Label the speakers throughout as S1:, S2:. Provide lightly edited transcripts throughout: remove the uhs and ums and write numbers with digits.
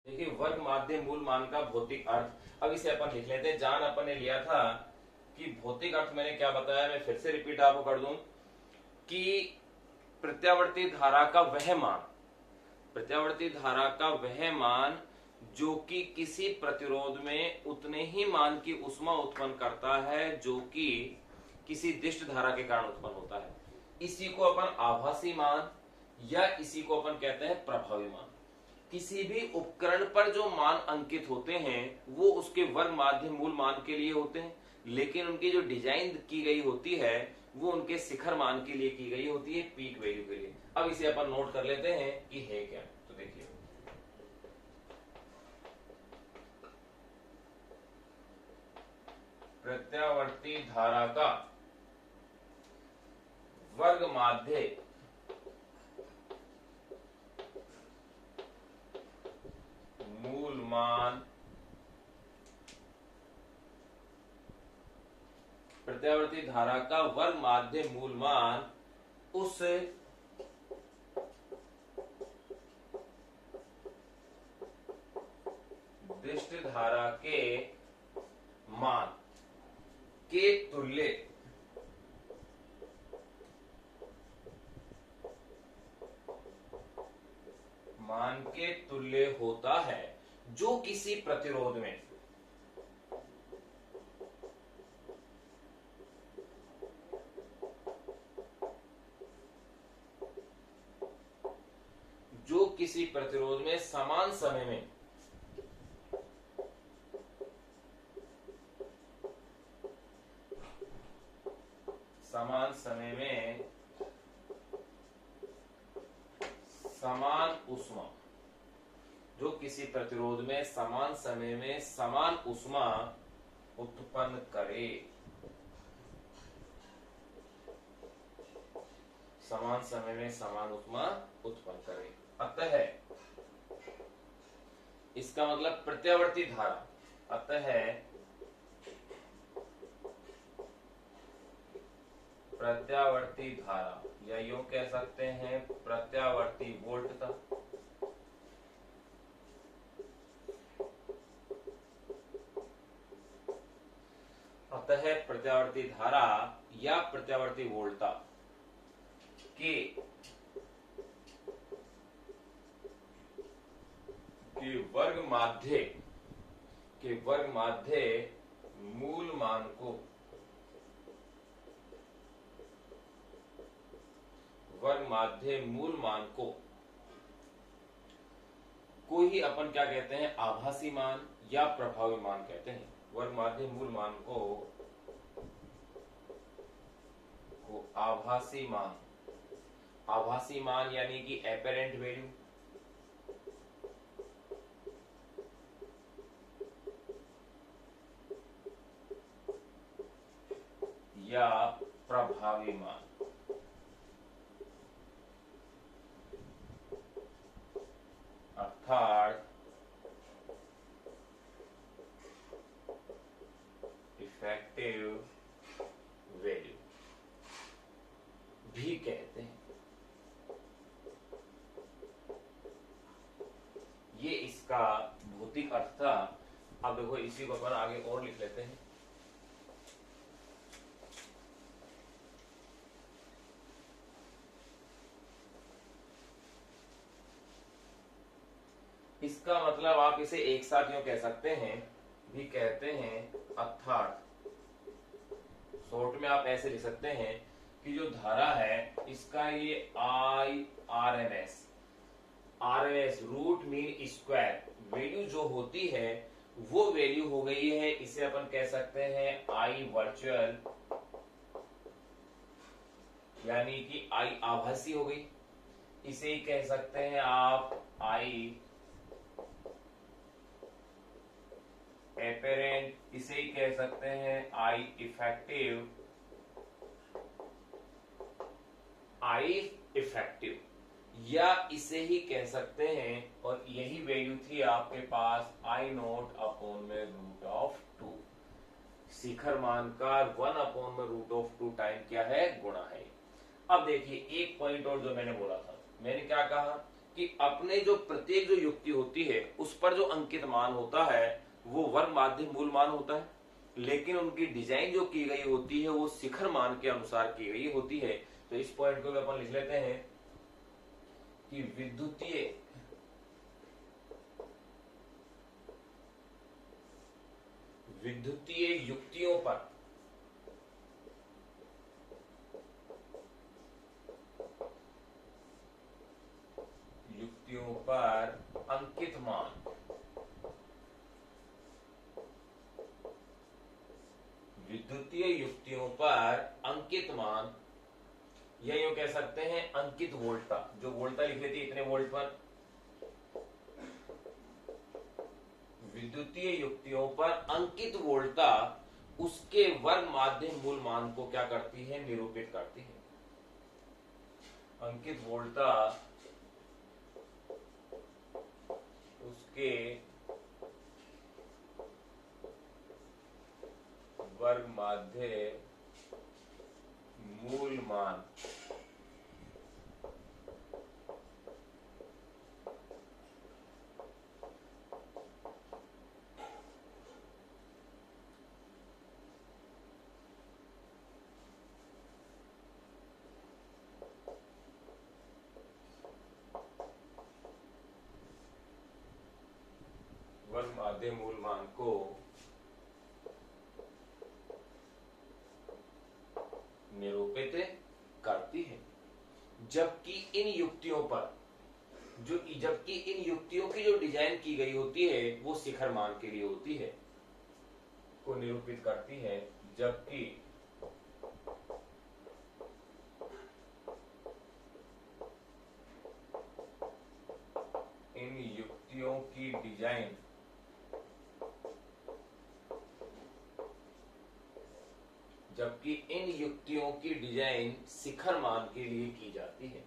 S1: देखिए वर्ग माध्य मूल मान का भौतिक अर्थ। अब इसे अपन लिख लेते हैं। जान अपन ने लिया था कि भौतिक अर्थ मैंने क्या बताया, मैं फिर से रिपीट आपको कर दूं कि प्रत्यावर्ती धारा का वह मान, प्रत्यावर्ती धारा का वह मान जो कि किसी प्रतिरोध में उतने ही मान की उष्मा उत्पन्न करता है जो कि किसी दिष्ट धारा के कारण उत्पन्न होता है। इसी को अपन आभासी मान या इसी को अपन कहते हैं प्रभावी मान। किसी भी उपकरण पर जो मान अंकित होते हैं वो उसके वर्ग माध्य मूल मान के लिए होते हैं, लेकिन उनकी जो डिजाइन की गई होती है वो उनके शिखर मान के लिए की गई होती है, पीक वैल्यू के लिए। अब इसे अपन नोट कर लेते हैं कि है क्या। तो देखिए प्रत्यावर्ती धारा का वर्ग माध्य मूल मान, प्रत्यावर्ती धारा का वर्ग माध्य मूल मान उस दिष्ट धारा के मान के तुल्य होता है जो किसी प्रतिरोध में समान समय में समान उष्मा, जो किसी प्रतिरोध में समान समय में समान उष्मा उत्पन्न करे, समान समय में समान उष्मा उत्पन्न करे। अतः इसका मतलब प्रत्यावर्ती धारा, अतः प्रत्यावर्ती धारा या यूं कह सकते हैं प्रत्यावर्ती वोल्टता, अतः प्रत्यावर्ती धारा या प्रत्यावर्ती वोल्टता के वर्ग माध्य मूल मान को ही अपन क्या कहते हैं, आभासी मान या प्रभावी मान कहते हैं। वर्ग माध्य मूल मान को आभासी मान यानी कि एपेरेंट वैल्यू या प्रभावी मान, अर्थात इफेक्टिव वैल्यू भी कहते हैं। ये इसका भौतिक अर्थ था। अब देखो इसी को अपन आगे और लिख लेते हैं। इसका मतलब आप इसे एक साथ यूं कह सकते हैं, भी कहते हैं, अर्थात शॉर्ट में आप ऐसे लिख सकते हैं कि जो धारा है इसका ये RMS root mean square value जो होती है वो वैल्यू हो गई है, इसे अपन कह सकते हैं आई वर्चुअल, यानी कि आई आभासी हो गई। इसे ही कह सकते हैं आप आई एपेरेंट, इसे ही कह सकते हैं आई इफेक्टिव, या इसे ही कह सकते हैं, और यही वैल्यू थी आपके पास आई नोट अपॉन में रूट ऑफ 2, शिखर मान का 1 अपॉन में रूट ऑफ 2 टाइम क्या है, गुणा है। अब देखिए एक पॉइंट और जो मैंने बोला था, मैंने क्या कहा कि अपने जो प्रत्येक जो युक्ति होती है उस पर जो अंकित मान होता है वो वर्ग माध्य मूल मान होता है, लेकिन उनकी डिजाइन जो की गई होती है वो शिखर मान के अनुसार की गई होती है। तो इस पॉइंट को अपन लिख लेते हैं कि विद्युतीय युक्तियों पर अंकित मान या यूं कह सकते हैं अंकित वोल्टा, जो वोल्टा लिख लेती है इतने वोल्ट पर, विद्युतीय युक्तियों पर अंकित वोल्टा उसके वर्ग माध्य मूल मान को क्या करती है, निरूपित करती है। अंकित वोल्टा उसके वर्ग माध्य मूल मान को निरूपित करती है। जबकि इन युक्तियों की जो डिजाइन की गई होती है वो शिखर मान के लिए होती है, को निरूपित करती है। जबकि इन युक्तियों की डिजाइन शिखर मान के लिए की जाती है।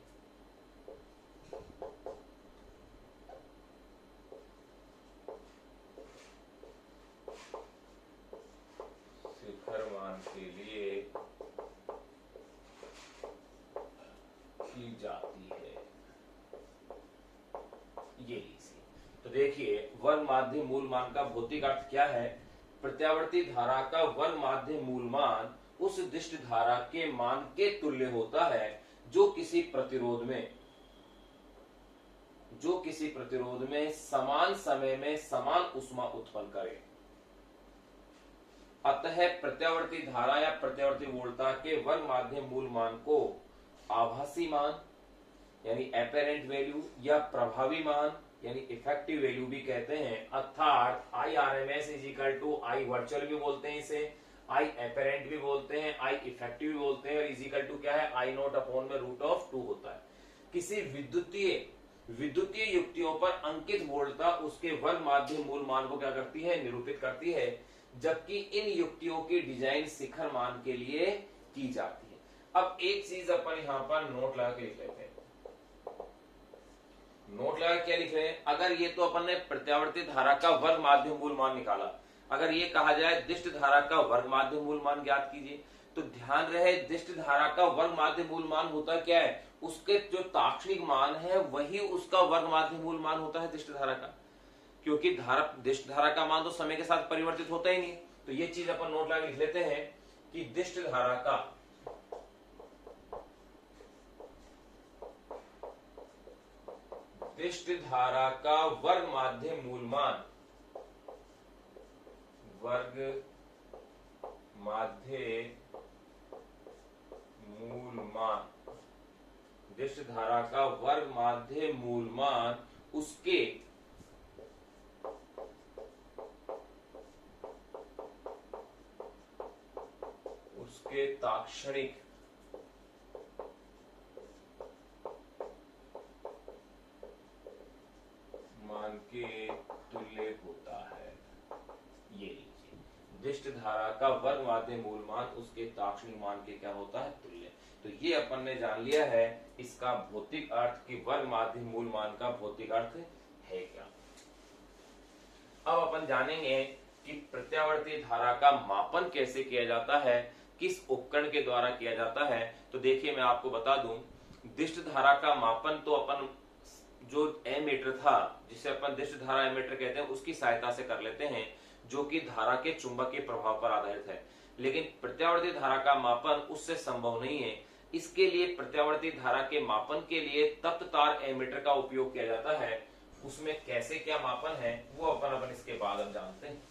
S1: शिखर मान के लिए की जाती है ये इसी। तो देखिए वर्ग माध्य मूल मान का भौतिक अर्थ क्या है। प्रत्यावर्ती धारा का वर्ग माध्य मूल मान उस दिष्ट धारा के मान के तुल्य होता है जो किसी प्रतिरोध में समान समय में समान ऊष्मा उत्पन्न करे। अतः प्रत्यावर्ती धारा या प्रत्यावर्ती वोल्टा के वर्ग माध्य मूल मान को आभासी मान यानी एपेरेंट वैल्यू या प्रभावी मान यानी इफेक्टिव वैल्यू भी कहते हैं। अर्थात IRMS I वर्चुअल भी बोलते हैं, इसे I एपेरेंट भी बोलते हैं, I इफेक्टिव भी बोलते हैं, और इजिकल टू क्या है, I0 अपॉन में √2 होता है। किसी विद्युतीय युक्तियों पर अंकित वोल्टा उसके वर्ग माध्य मूल मान को क्या करती है, निरूपित करती है। जबकि इन युक्तियों की डिजाइन शिखर मान के लिए की जाती है। अब एक चीज अपन यहां पर नोट लगा के लिख लेते हैं। नोट लगा क्या लिख रहे हैं, अगर ये तो अपन ने प्रत्यावर्ती धारा का वर्ग माध्य मूल मान निकाला, अगर ये कहा जाए दिष्ट धारा का वर्ग माध्य मूल मान ज्ञात कीजिए, तो ध्यान रहे दिष्ट धारा का वर्ग माध्य मूल मान होता क्या है, उसके जो ताक्षणिक मान है वही उसका वर्ग माध्य मूल मान होता है दिष्ट धारा का, क्योंकि दिष्ट धारा का मान तो समय के साथ परिवर्तित होता ही नहीं। तो ये चीज अपन नोट लगा लिख लेते हैं कि दिष्ट धारा का वर्ग माध्य मूल मान दिष्ट धारा का वर्ग माध्य मूल मान उसके ताक्षणिक मान के तुल्य होता है। ये लीजिए, दिष्ट धारा का वर्ग माध्य मूल मान उसके ताक्षणिक मान के क्या होता है, तुल्य। तो ये अपन ने जान लिया है इसका भौतिक अर्थ कि वर्ग माध्य मूल मान का भौतिक अर्थ है क्या। अब अपन जानेंगे कि प्रत्यावर्ती धारा का मापन कैसे किया जाता है, किस उपकरण के द्वारा किया जाता है। तो देखिए मैं आपको बता दूं, दिष्ट धारा का मापन तो अपन जो एमीटर था, जिसे अपन दृश्य धारा एमीटर कहते हैं, उसकी सहायता से कर लेते हैं, जो कि धारा के चुंबकीय प्रभाव पर आधारित है। लेकिन प्रत्यावर्ती धारा का मापन उससे संभव नहीं है। इसके लिए प्रत्यावर्ती धारा के मापन के लिए तप्त तार एमीटर का उपयोग किया जाता है। उसमें कैसे क्या मापन है वो अपन इसके बाद अब जानते हैं।